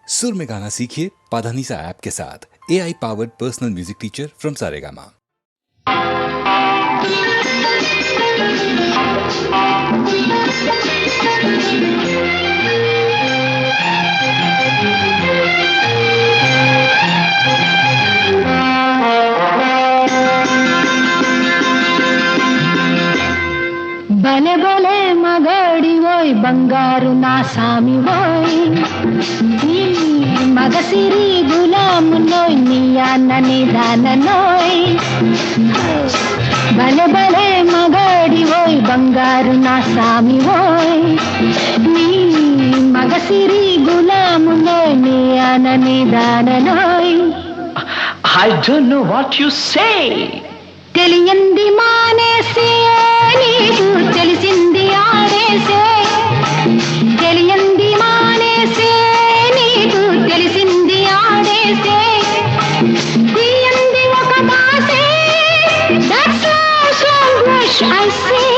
सुर में गाना सीखिए पाधानीसा ऐप के साथ। AI powered personal music teacher from Saregama. భలే భలే మగాడివోయ్ బంగారు నా సామివోయ్ నీ మగసిరి గులామునోయ్ నీ అన్నని దాననోయ్ భలే భలే మగాడివోయ్ బంగారు నా సామివోయ్ నీ మగసిరి గులామునోయ్ నీ అన్నని దాననోయ్. I don't know what you say. తెలియంది మానేసే నీకు తెలిసింది ఆడేసే తెలియంది మానేసే నీకు తెలిసింది ఆడేసే తీయంది ఒక మాసే that's so much I say.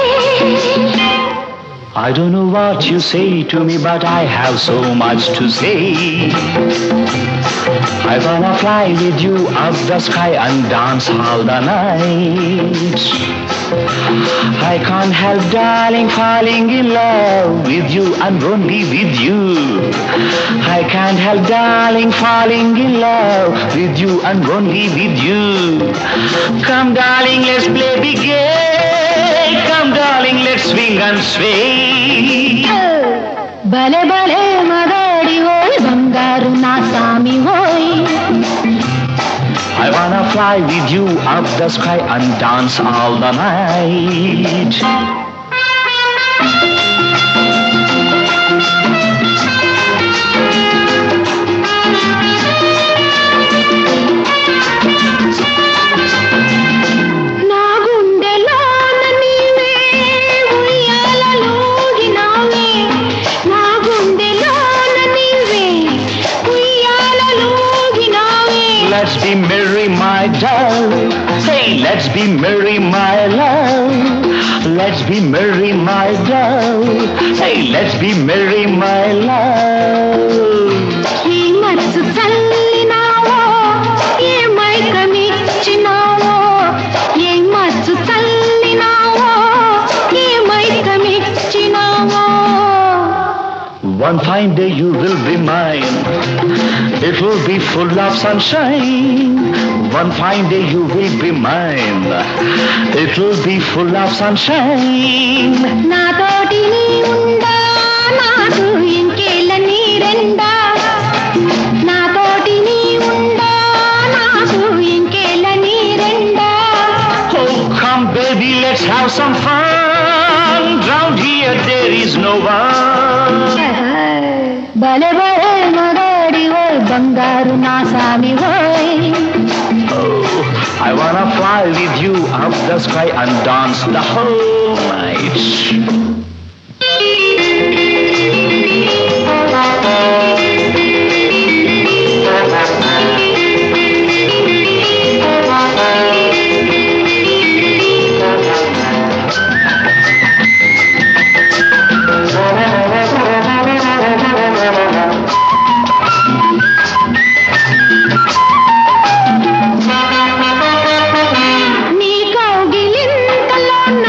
I don't know what you say to me, but I have so much to say. I wanna fly with you up the sky and dance all the night. I can't help, darling, falling in love with you and only with you. I can't help, darling, falling in love with you and only with you. Come, darling, let's play big game. Come, darling, let's swing and sway. భలే భలే మగాడివోయ్ బంగారు నా సామివోయ్. I wanna fly with you up the sky and dance all the night. నా గుండెలోన నీవే ఉయ్యాలలూగినావే నా గుండెలోన నీవే ఉయ్యాలలూగినావే. Let's be merry, my doll. Hey, let's be merry, my love. Let's be merry, my doll. Hey, let's be merry, my love. ఈ మచ్చు చల్లినావో ఏ మైకమిచ్చినావో ఏ మచ్చు చల్లినావో ఏ మైకమిచ్చినావో. One fine day you will be mine. It will be full of sunshine. One fine day you will be mine. It will be full of sunshine. నాతోటి నీ ఉండా నాకు ఇంకేళ్ళ నీరెండా నాతోటి నీ ఉండా నాకు ఇంకేళ్ళ నీరెండా. Oh, come baby, let's have some fun. Round here there is no one. భలే భలే మగాడివోయ్ బంగారు నా సామివోయ్. Oh, I wanna fly with you up the sky and dance the whole night. నీ కౌగిలింతలోన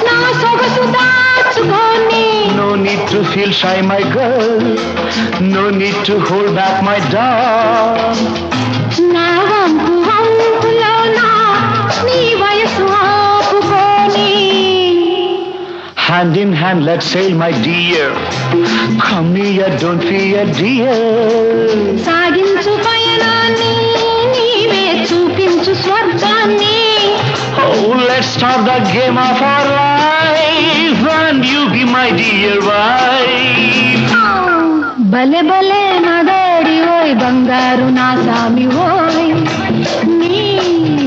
నా సొగసు దాచుకొని No need to feel shy, my girl. No need to hold back, my doll. నా వంపు వంపులోన నీ వయసు ఆపుకొని Hand in hand, let's sail, my dear. Come near, don't fear, dear. సాగించు పయనాన్ని నీవే చూపించు స్వర్గాన్ని. Oh, let's start the game of our life, and you be my dear wife. భలే భలే మగాడివోయ్ బంగారు నా సామివోయ్ నీ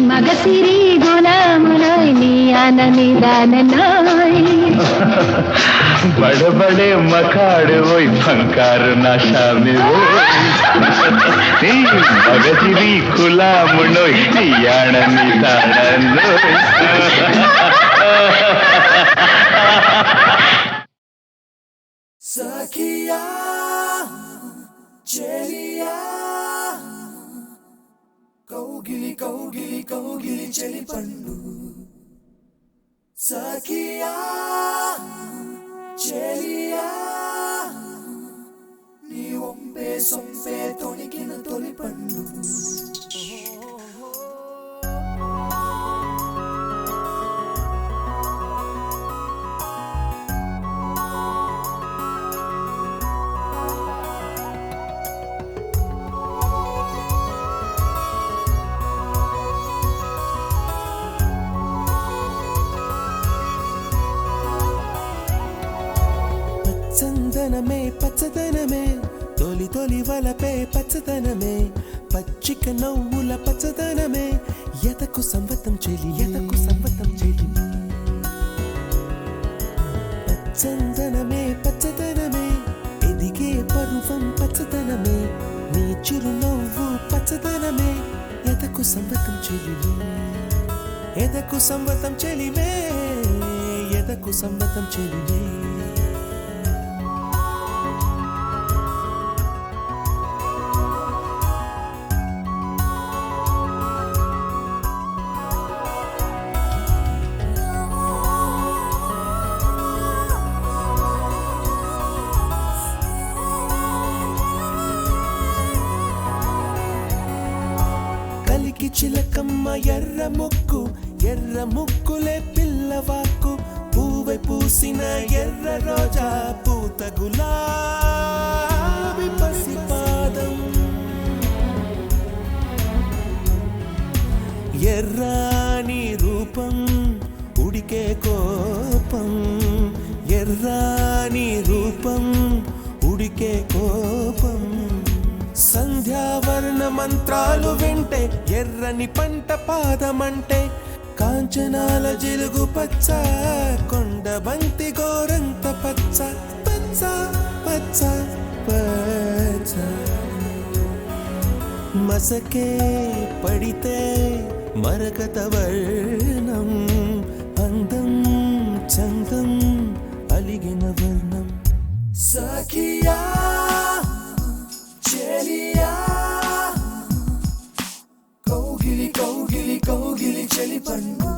మగసిరి గులామునోయ్ నీ అనని దాననోయ్. बड़े बड़े मकाड़ वो फंकार नशा में वो मगजिरी खुला मुनो याण निताड़नो सखिया చెలియా కౌగిలి కౌగిలి కౌగిలి చెలి పండు సఖియా చెలియా నీ ఒంపే సొంపే తొణికిన తొలి పండు చందనమే పచ్చదనమే తొలి తొలి వలపే పచ్చదనమే పచ్చిక నవ్వుల పచ్చదనమే ఎదకు సంవతం చెలి చందనమే పచ్చదనమే ఎదిగే పరువం పచ్చదనమే నీ చిరునవ్వు పచ్చదనమే ఎదకు సంవతం చెలివే ఎదకు సంవతం చెలివే ఎదకు సంవతం చెలివే కలికి చిలకమ్మ ఎర్ర ముక్కులే పిల్లవాకు పూవై పూసిన ఎర్ర రోజా పూత గులాబీ పసిపాదం ఎర్రాని రూపం ఉడికే కోపం ఎర్రాని రూపం ఉడికే కోపం సంధ్యావర్ణ మంత్రాలు వింటే ఎర్రని పంట పాదమంటే కాంచనాల జిలుగు పచ్చ కొండ బంతి గోరంత పచ్చ పచ్చ పచ్చ పచ్చ మసకే పడితే మరకత వర్ణం అందం చందం అలిగిన వర్ణం సఖియా చెలియా కౌగిలి కౌగిలి కౌగిలి చెలి పండు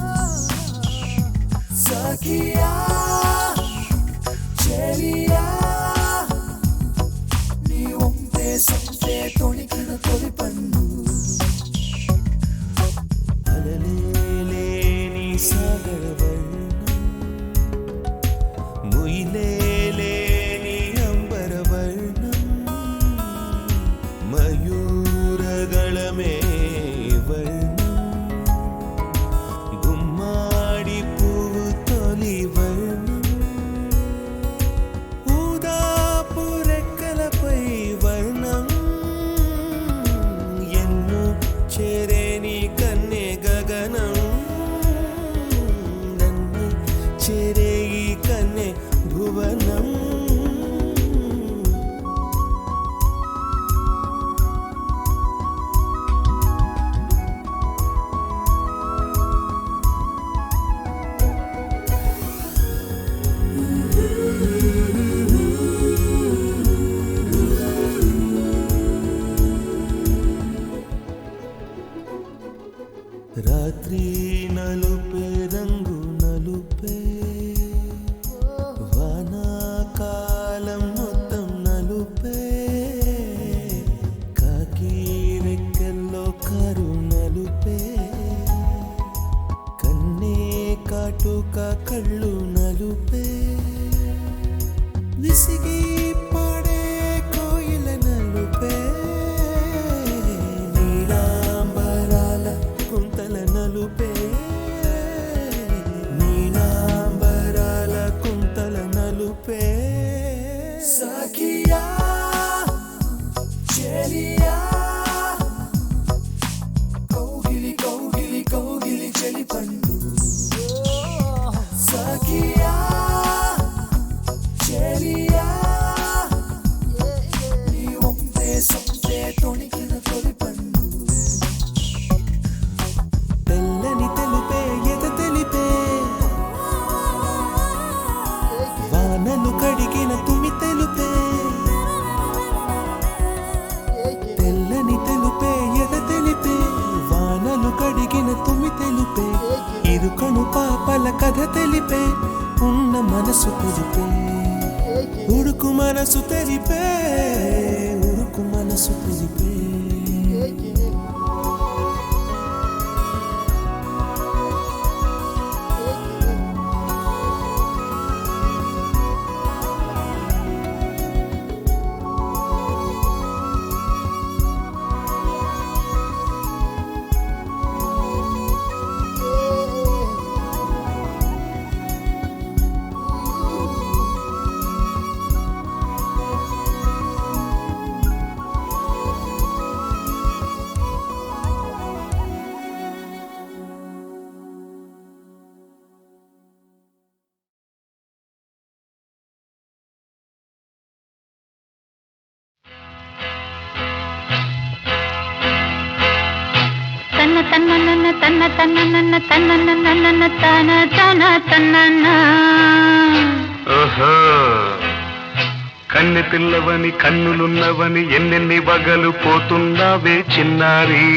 సఖియా చెలియా నీ ఒంపే సొంపే తొణికిన తొలి పండు అలలేని సాగర వర్ణం ముయిలేని అంబర వర్ణం మయూరగళమే వర్ణం గుమ్మాడి పువ్వు తొలి వర్ణం ఊదాపు రెక్కలపై వర్ణం ఎన్ను చేరేని కన్నే గగనం నన్ను చేరే ఈ కన్నే భువనం రాత్రి నలుపే రంగు నలుపే వానాకాలం మొత్తం నలుపే కాకి రెక్కల్లో కారు నలుపే కన్నే కాటుక కళ్ళు నలుపే విసిగి పాడే కోయిల నలుపే నీలాంబరాల కుంతల నలుపే మనసు తెలిపే ఉడుకు మనసు తెలిపే ఉడుకు మనసు తెలిపే తన్న తన్న తన్న తన తన తన్న ఓహో కన్నె పిల్లవని కన్నులున్నవని ఎన్నెన్ని వగలు పోతున్నావే చిన్నారి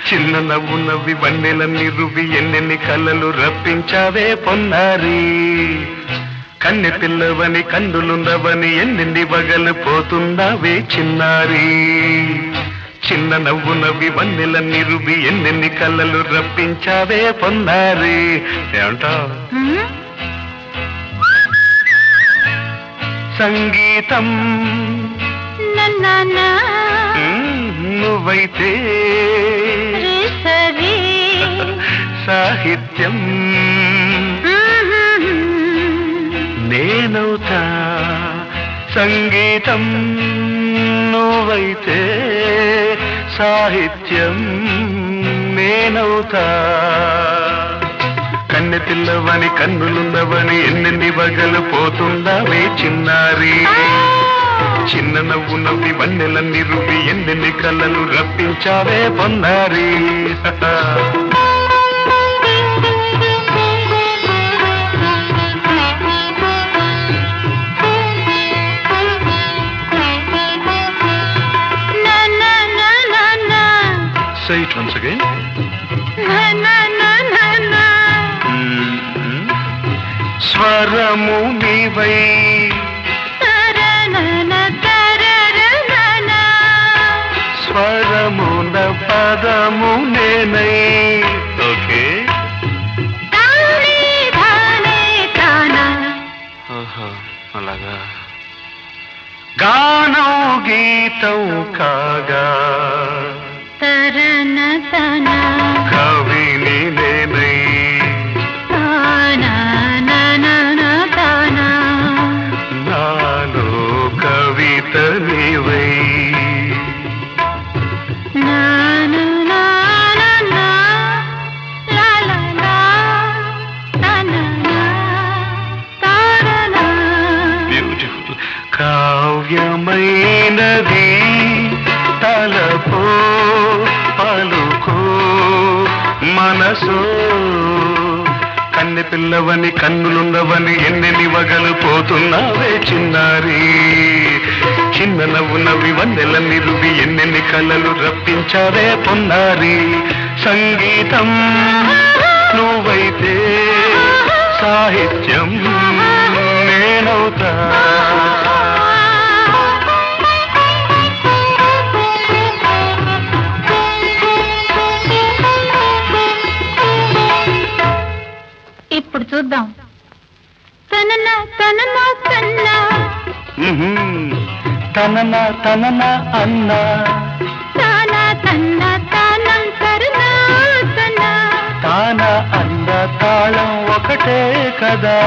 చిన్న నవ్వు నవ్వి వన్నెలన్నీ రువి ఎన్నెన్ని కళ్ళలు రప్పించావే పొన్నారి కన్నె పిల్లవని కన్నులున్నవని ఎన్నెన్ని వగలు పోతున్నావే చిన్నారి చిన్న నవ్వు నవ్వి వన్నెలన్నీ రువి ఎన్నెన్ని కళ్ళలు రప్పించావే పొన్నారి ఏమంటావు సంగీతం నువ్వైతే సాహిత్యం నేనవుతా సంగీతం నువ్వైతే సాహిత్యం నేనవుతా కన్నె పిల్లవని కన్నులున్నవని ఎన్నెన్ని వగలు పోతుందావే చిన్నారి చిన్న నవ్వు నవ్వి వన్నెలన్నీ రువి ఎన్నెన్ని కళ్ళలు రప్పించావే పొన్నారి Say it once again. స్వరము నీవై స్వరమున పదము నేనై ఓకే అలాగా గానం గీతం కాగా కవిని నేనై నాలో కవిత నీవై బ్యూటిఫుల్ కావ్యమైనది తలపో పలుకో మనసో కన్నె పిల్లవని కన్నులున్నవని ఎన్నెన్ని వగలు పోతున్నావే చిన్నారి చిన్న నవ్వు నవ్వి వన్నెలన్నీ రువి ఎన్నెన్ని కళ్ళలు రప్పించావే పొన్నారి సంగీతం నువ్వైతే సాహిత్యం నేనవుతా ఇప్పుడు చూద్దాం తనన తనన తన్నా తనన తనన అన్నా తాన తన్న తానం తరునా తన తాన అన్న తాళం ఒకటే కదా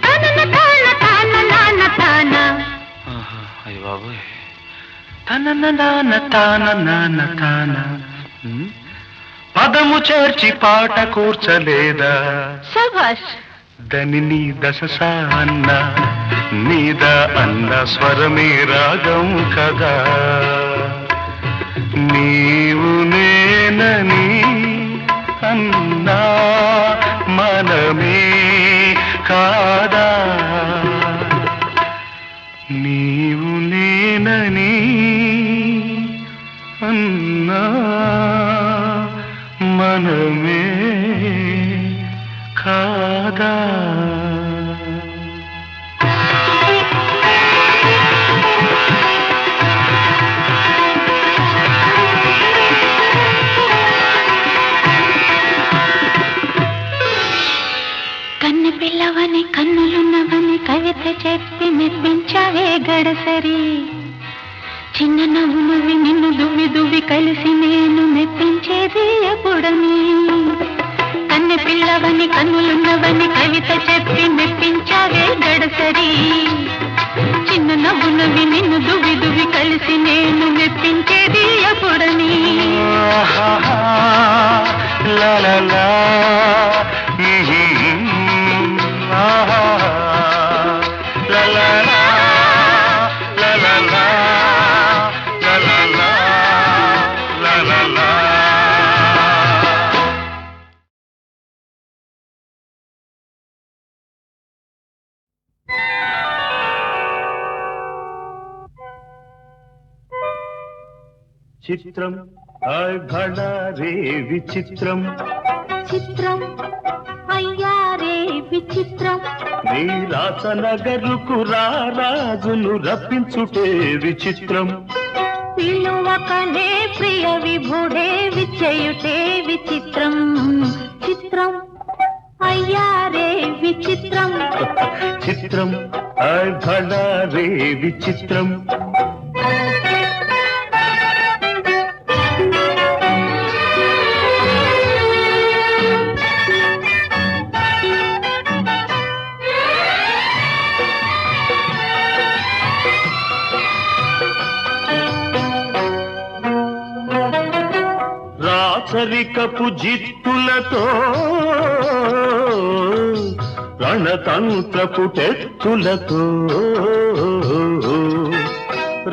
తనన తాన తాన నాన్న తాన అయ్య బాబోయ్ తనన నాన్న తాన నాన్న తాన పదము చేర్చి పాట కూర్చలేదా శభాష్ దని దశ అన్న నీద అన్న స్వరమే రాగం కదా నీవు నేనని అన్నా మనమే కాదా నీవు నేనని అన్నా కాదా కన్ను పిల్లవని కన్నులున్నవని కవిత చెప్పి మెప్పించావే గడసరి చిన్న నవ్వు నువ్వి నిన్ను దువ్వి దువ్వి కలిసి నేను మెప్పించేది ఎప్పుడని కన్ను పిల్లవని కన్నులున్నవని కవిత చెప్పి మెప్పించావే గడసరి చిన్న నవ్వు నువ్వి నిన్ను దువ్వి దువ్వి కలిసి నేను మెప్పించేది ఎప్పుడని చిత్రం భళా రే విచిత్రం చిత్రం అయ్యారే విచిత్రం నీ రాసనగరుకు రాజును రప్పించుటే విచిత్రం పిలువకనే ప్రియ విభుడే విచయుటే విచిత్రం చిత్రం అయ్యారే విచిత్రం చిత్రం భళా రే విచిత్రం రాచరికపు జిత్తులతో రణతంత్రపు టెత్తులతో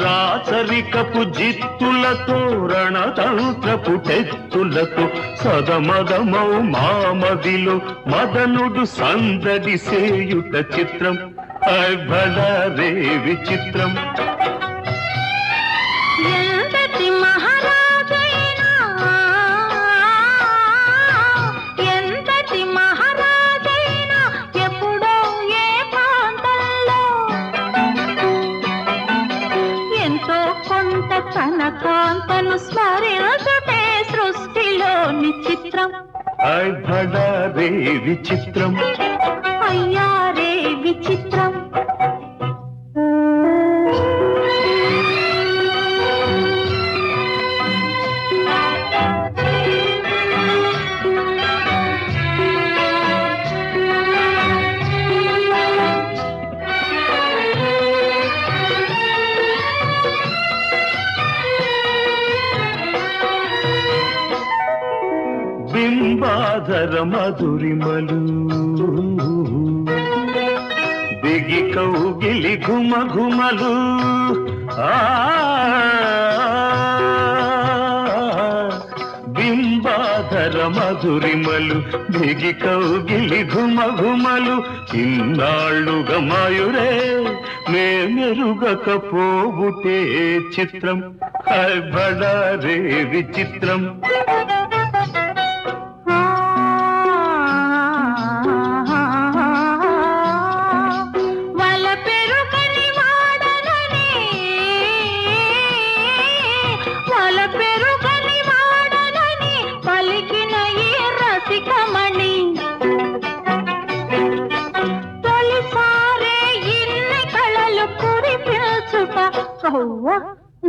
రాచరికపు జిత్తులతో రణతంత్రపు టెత్తులతో సదమదమౌ మామదిలో మదనుడు సందడి సేయుట చిత్రం భళా రే విచిత్రం ఎంతటి మహారాజైనా ఎంతటి మహారాజైనా ఎప్పుడో ఏ ప్రాంతంలో ఎంతో కొంత తన కాంతను స్మరించుటే సృష్టిలోని చిత్రం భళా రే విచిత్రం అయ్యారే విచిత్రం బింబాధర మధురిమలు బిగి కౌగిలి ఘుమ ఘుమలు బింబాధర మధురిమలు బిగి కౌగిలి ఘుమ ఘుమలు ఇన్నాళ్ళుగా మాయురే మేమెరుగకపోబుటే చిత్రం భళా రే విచిత్రం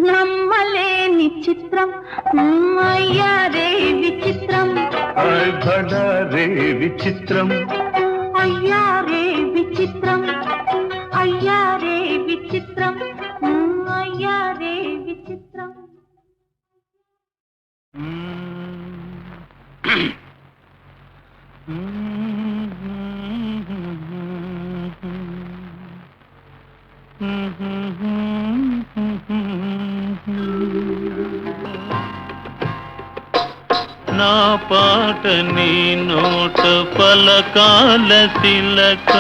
నమ్మలేని చిత్రం అయ్యారే విచిత్రం భళా రే విచిత్రం అయ్యారే విచిత్రం అయ్యారే విచిత్రం అయ్యారే విచిత్రం నా పాట నీ నోట పలకాల తిలక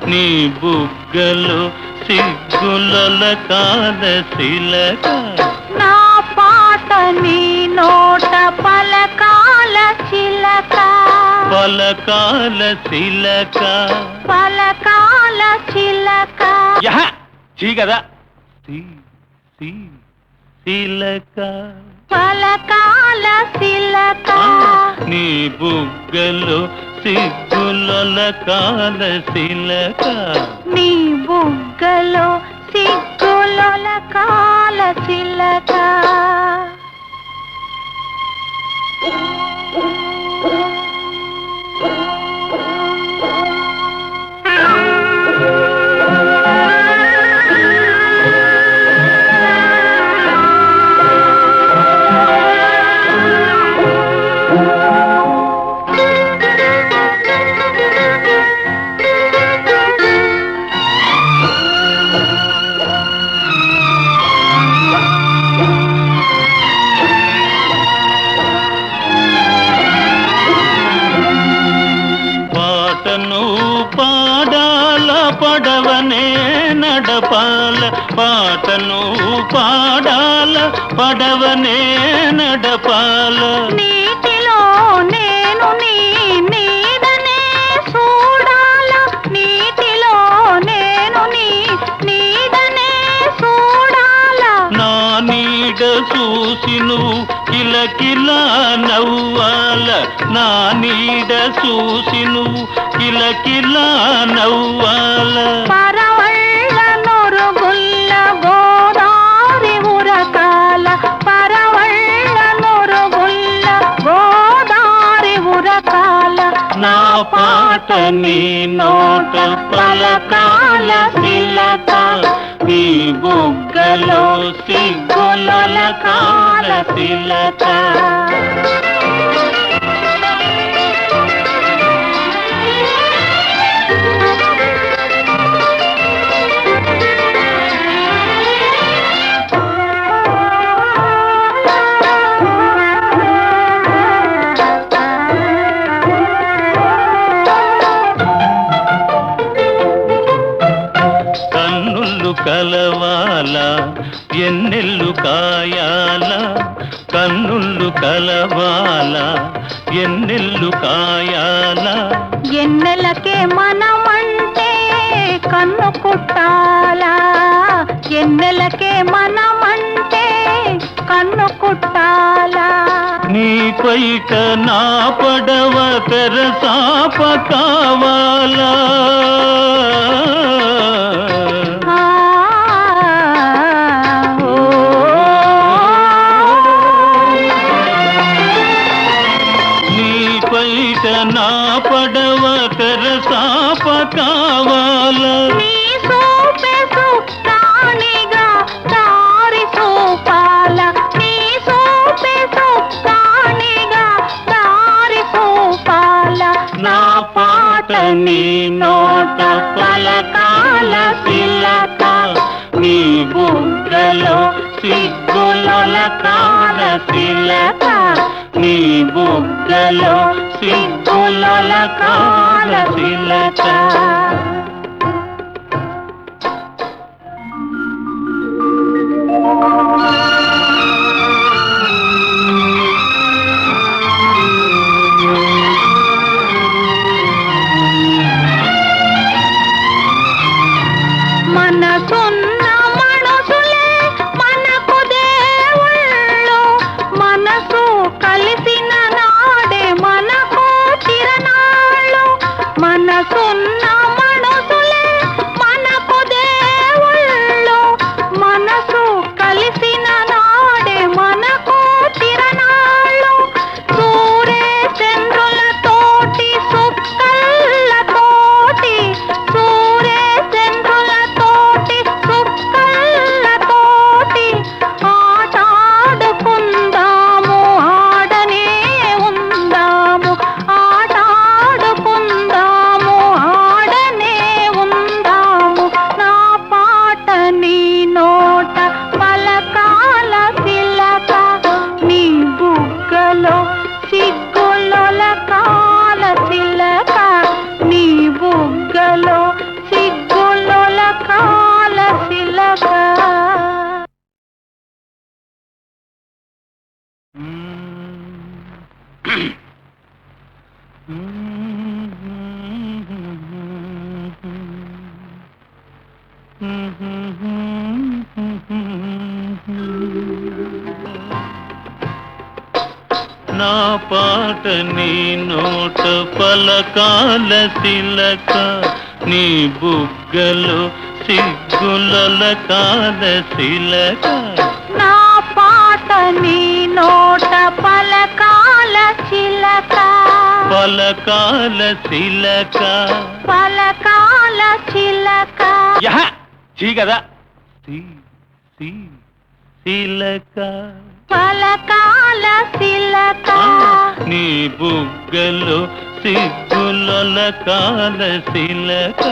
నీ బుగ్గలు సిగ్గుల కాల శిలక నా పాట నీ నోట పలకాల చిలక పలకాల శిలక పలకాల చిలక యహ చీ కదా శిలక పలకాల చిలక నీ బుగ్గలో సిగ్గులొలకాల శిలక నీ బుగ్గలో సిగ్గులొలకాల చిలక పాడాల పడవనే నడపాల పాటను పాడాల పడవనే నడపాల నీటిలో నేను నీ నీడనే చూడాల నీటిలో నేను నీ నీడనే చూడాల నా నీడ చూసి నువ్వు కిలకిలా నవ్వాల నా నీడ చూసి నువ్వు కిలకిలా నవ్వాల పరవళ్ళ నొరుగుల్ల గోదారి ఉరకాల పరవళ్ళ నొరుగుల్ల గోదారి ఉరకాల నా పాట నీ నోట పలకాల శిలక నీ బుగ్గలో సిగ్గులొలకాల శిలక కలవాల ఎన్నెల్లు కాయాల కన్నుళ్ళు కలవాల ఎన్నెల్లు కాయాల ఎన్నెలకే మనమంటే కన్ను కుట్టాలా ఎన్నెలకే మనమంటే కన్ను కుట్టాలా నీ పైట నా పడవ తెరసాప కావాలా నా పడవ తెరసాప కావాల నీ సోపే సుప్తానిగా దారి సోపాల నీ సోపే సుప్తానిగా దారి సోపాల నా పాట నీ నోట పలకాల శిలక నీ బుగ్గలో సిగ్గులొలకాల శిలక నీ బుగ్గలో సిగ్గులొలకాల శిలక మనసున్న మనసులే మనకు దేవుళ్ళు మనసు కలిసిన నాడే మనకు తిరణాళ్ళు మనసున్న మనసులే మనకు దేవుళ్ళు మనసు కలిసిన నాడే మనకు తిరణాళ్ళు సూరే చంద్రులతోటి సుక్కళ్ళతోటి సూరే చంద్రులతోటి సుక్కళ్ళతోటి ఆటాడుకుందాము ఆడనే ఉందాము ఆటాడుకుందాము ఆడనే నా పాట నీ నోట పలకాల తిలక నీ బుగ్గలో సిగ్గులకాల శిలక నా పాట నీ నోట పలకాల చిలక పలకాల శిలక పలకాల చిలక చీ కదా శిలక పలకాల శిలక నీ బుగ్గలో సిగ్గులకాల శిలక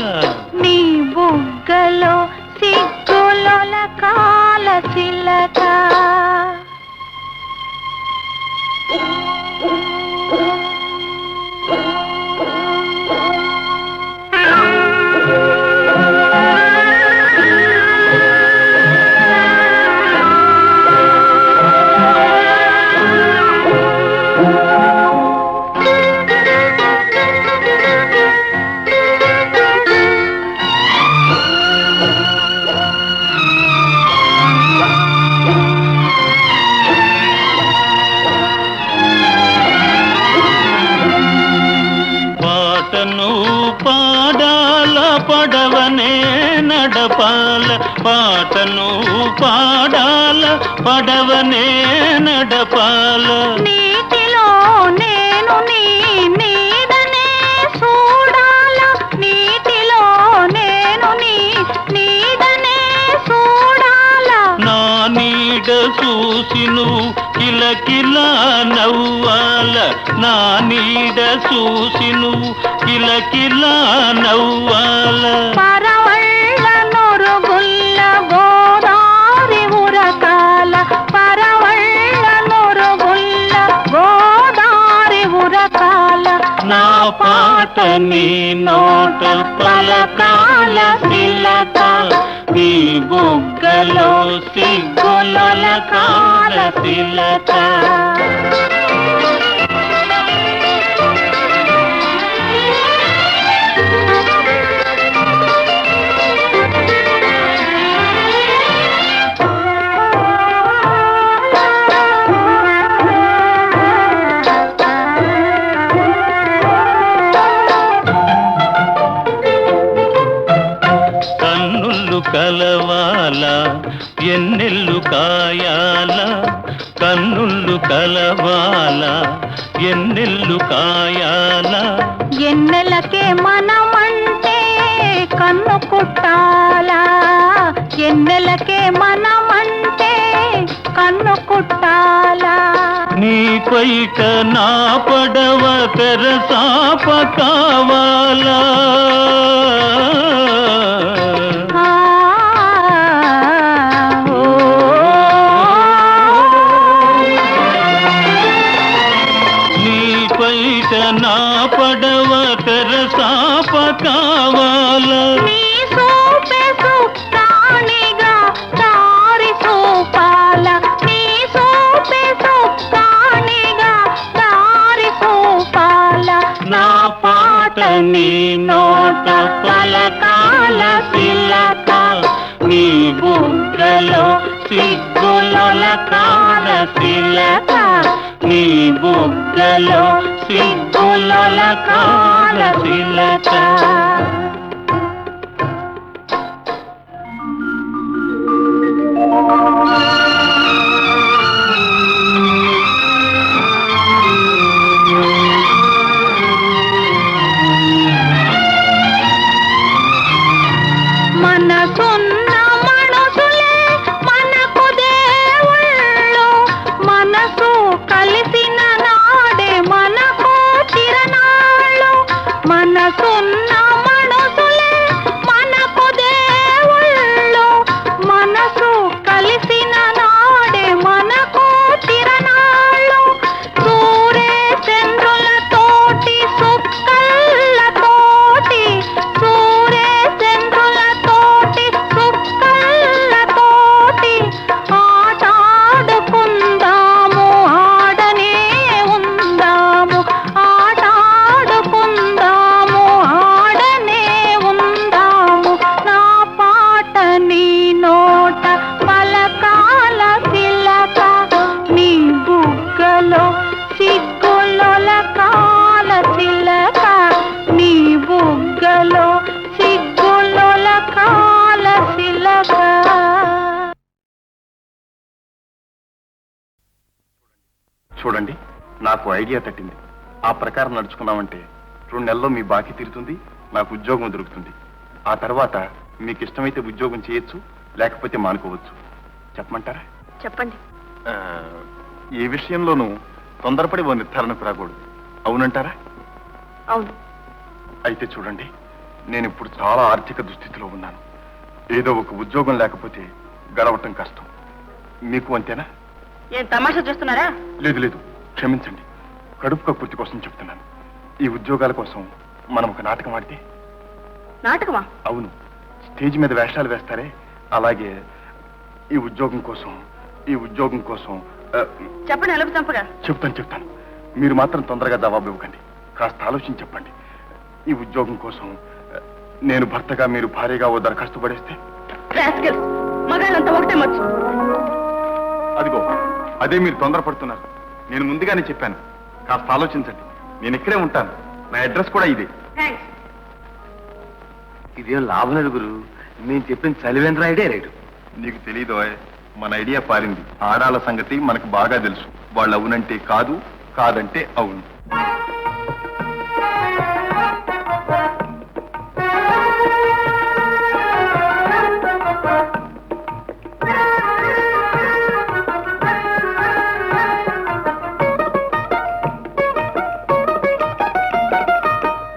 నీ బుగ్గలో సిగ్గులకాల చిలక పాడాల పడవనే నడపాల పాటను పాడాల పడవనే నడపాల నీటిలో నేను నీ నీడనే చూడాల నీటిలో నేను నీ నీడనే చూడాల నా నీడ చూసి నువ్వు కిలకిలా నవ్వాల నా నీడ చూసి నువ్వు కిలకిలా నవ్వాల పరవళ్ళ నొరుగుల్ల గోదారి ఉరకాల పరవళ్ళ నొరుగుల్ల గోదారి ఉరకాల నా పాట నీ నోట పలకాల శిలక నీ బుగ్గలో సిగ్గులకాల శిలక కలవాల ఎన్నెల్లు కాయాల కన్నుళ్ళు కలవాల ఎన్నెల్లు కాయాల ఎన్నెలకే మనమంటే కన్ను కుట్టాలా ఎన్నెలకే మనమంటే కన్ను కుట్టాలా నీ పైట నా పడవ తెరసాప కావాలా నా పడవ తెరసాప కావాల నీ సోపే సుప్తానిగా దారి సోపాల నీ సోపే సుప్తానిగా దారి సోపాల నా పాట నీ నోట పలకాల శిలక నీ బుగ్గలో సిగ్గులకాల శిలక నీ బుగ్గలో సిగ్గులకాల శిలక మనసున్న మనసులే మనకు దేవుళ్ళు మనసు కలిసిన నాడే మనకు తిరణాళ్ళు మనసున్న మనసులే మనకు దేవుళ్ళు మనసు కలిసిన నాడే మనకు తిరణాళ్ళు సూరే చంద్రులతోటి సుక్కళ్ళతోటి సూరే చంద్రులతోటి సుక్కళ్ళతోటి ఆటాడుకుందాము ఆడనే ఉందాము ఆటాడుకుందాము ఆడ ఐడియా తట్టింది. ఆ ప్రకారం నడుచుకున్నామంటే 2 నెలల్లో మీ బాకీ తీరుతుంది, నాకు ఉద్యోగం దొరుకుతుంది. ఆ తర్వాత మీకు ఇష్టమైతే ఉద్యోగం చేయొచ్చు, లేకపోతే మానుకోవచ్చు. చెప్పమంటారా? చెప్పండి. ఏ విషయంలోనూ తొందరపడి ఓ నిర్ధారణకు రాకూడదు. అవునంటారా? అవును. అయితే చూడండి, నేను ఇప్పుడు చాలా ఆర్థిక దుస్థితిలో ఉన్నాను. ఏదో ఒక ఉద్యోగం లేకపోతే గడవటం కష్టం. మీకు అంతేనా? ఏం తమాషా చూస్తున్నారా? లేదు లేదు, క్షమించండి. కడుపు కక్కుర్తి కోసం చెప్తున్నాను. ఈ ఉద్యోగాల కోసం మనం ఒక నాటకం ఆడితే. నాటకమా? అవును, స్టేజ్ మీద వేషాలు వేస్తారే, అలాగే ఈ ఉద్యోగం కోసం చెప్పండి. ఎలుపు చంపగా చెప్తాను. మీరు మాత్రం తొందరగా జవాబు ఇవ్వకండి. కాస్త ఆలోచించి చెప్పండి. ఈ ఉద్యోగం కోసం నేను భర్తగా, మీరు భార్యగా ఓ దరఖాస్తు పడేస్తే. మగాళ్ళంతా ఒకటే మచ్చు. అదిగో, అదే మీరు తొందరపడుతున్నారు. నేను ముందుగానే చెప్పాను, కాస్త ఆలోచించండి. నేను ఇక్కడే ఉంటాను. నా అడ్రస్ కూడా ఇదే. ఇదేం లాభం లేదు గురు. నేను చెప్పిన చలివేంద్ర ఐడియా రైటు. నీకు తెలీదు, మన ఐడియా పారింది. ఆడాల సంగతి మనకు బాగా తెలుసు. వాళ్ళు అవునంటే కాదు, కాదంటే అవును.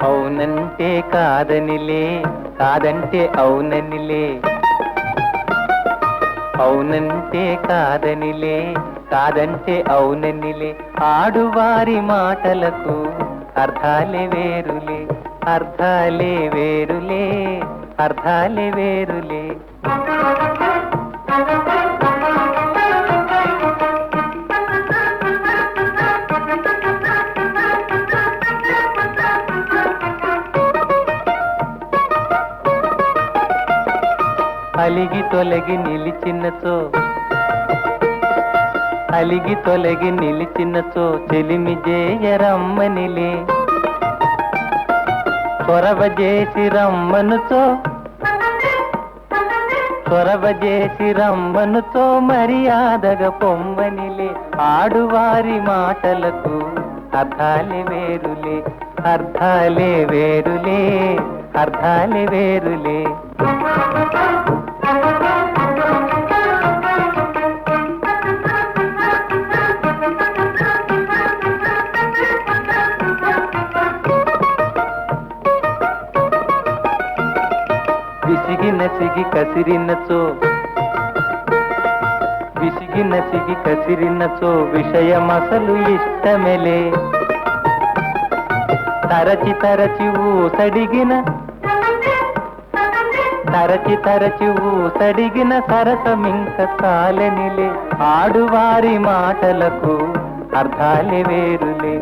అవునంటే కాదనిలే, కాదంటే అవుననిలే. అవునంటే కాదనిలే, కాదంటే అవుననిలే. ఆడువారి మాటలకు అర్థాలే వేరులే, అర్థాలే వేరులే, అర్థాలే వేరులే. అలిగి తొలగి నిలిచినచో, అలిగి తొలగి నిలిచినచో చెలిమి జేయరమ్మనిలే. చొరవ చేసి రమ్మనుచో, చొరవ చేసి రమ్మనుచో మర్యాదగా పొమ్మనిలే. ఆడువారి మాటలకు అర్థాలే వేరులే, అర్థాలే వేరులే, అర్థాలే వేరులే. విసిగి నసిగి కసిరినచో, విసిగి నసిగి కసిరినచో విషయమసలు ఇష్టమెలే. తరచి తరచి ఊసడిగిన, తరచి తరచి ఊసడిగిన సరసమింక చాలనిలే. ఆడువారి మాటలకు అర్థాలే వేరులే,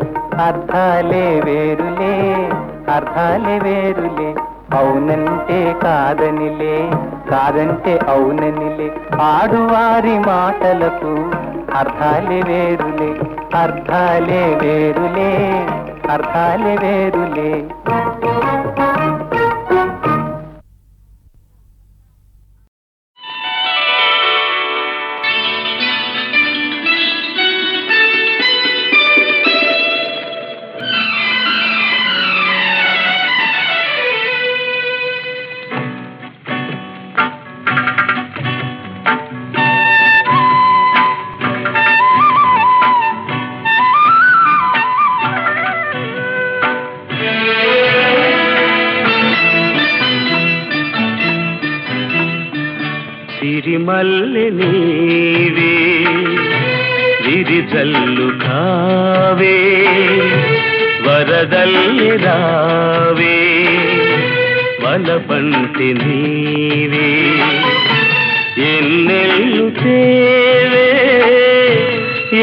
అర్థాలే వేరులే, అర్థాలే వేరులే. అవునంటే కాదనిలే, కాదంటే అవుననిలే. ఆడువారి మాటలకు అర్థాలే వేరులే, అర్థాలే వేరులే, అర్థాలే వేరులే. సిరిమల్లె నీవే, విరిజల్లు కావే, వరదల్లి రావే, వలపంటి నీవే. ఎన్నెల్లు తేవే,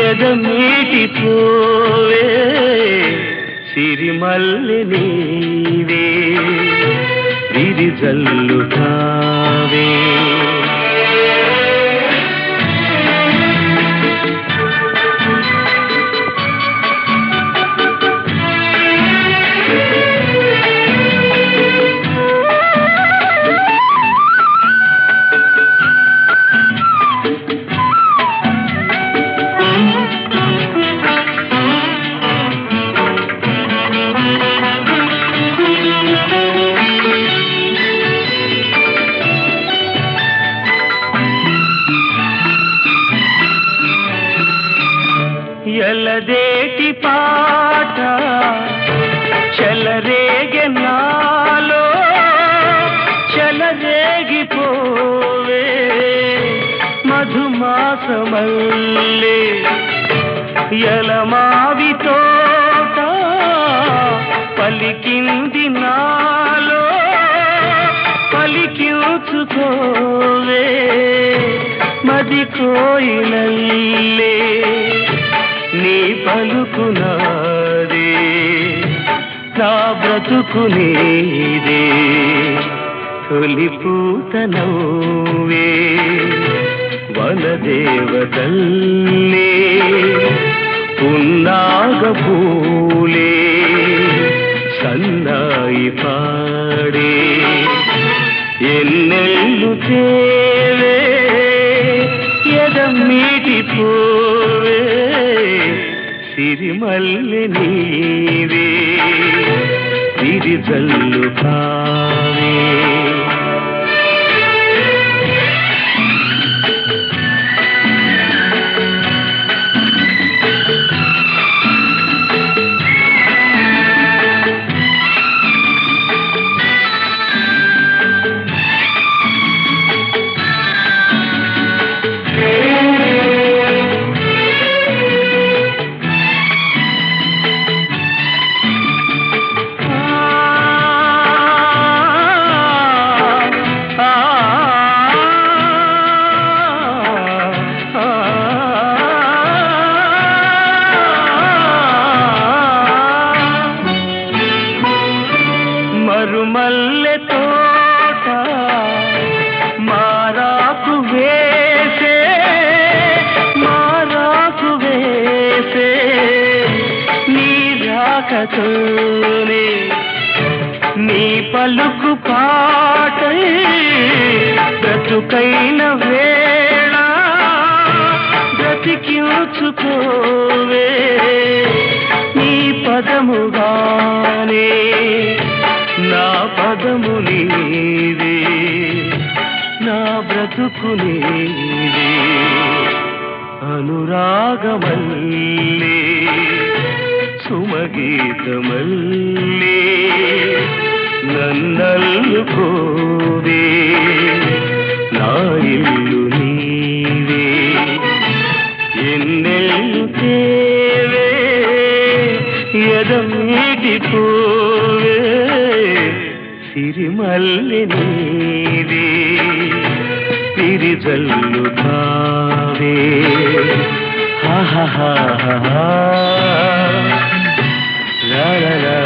ఎదమీటి పోవే, సిరిమల్లె నీవే, విరిజల్లు కావే. మాసమల్లే ఎలమావి తోట పలికింది నాలో పలికించుకోవే మది కోయిలల్లే నీ పలుకునాదే నా బ్రతుకు నీదే తొలి పూత నవ్వే వనదేవతల్లే పున్నాగ పూలే సన్నాయి పాడే ఎన్నెల్లు తేవే ఎదమ్మీటి పోవే సిరిమల్లె నీవే విరిజల్లు కావే మరుమల్లె తోట మారాకు వేసే నీ రాకతోనే నీ పలుకు పాటై బ్రతుకైన వేళ బ్రతికించుకోవే నీ పదముగానే నా పదము నీవే నా బ్రతుకు నీవే అనురాగమల్లే సుమగీతమల్లే నన్నల్లుకోవే నా ఇల్లు నీవే ఎన్నెల్లు తేవే ఎదమీటి పోవే సిరిమల్లె నీవే విరిజల్లు కావే హా హా హా హా లా లా లా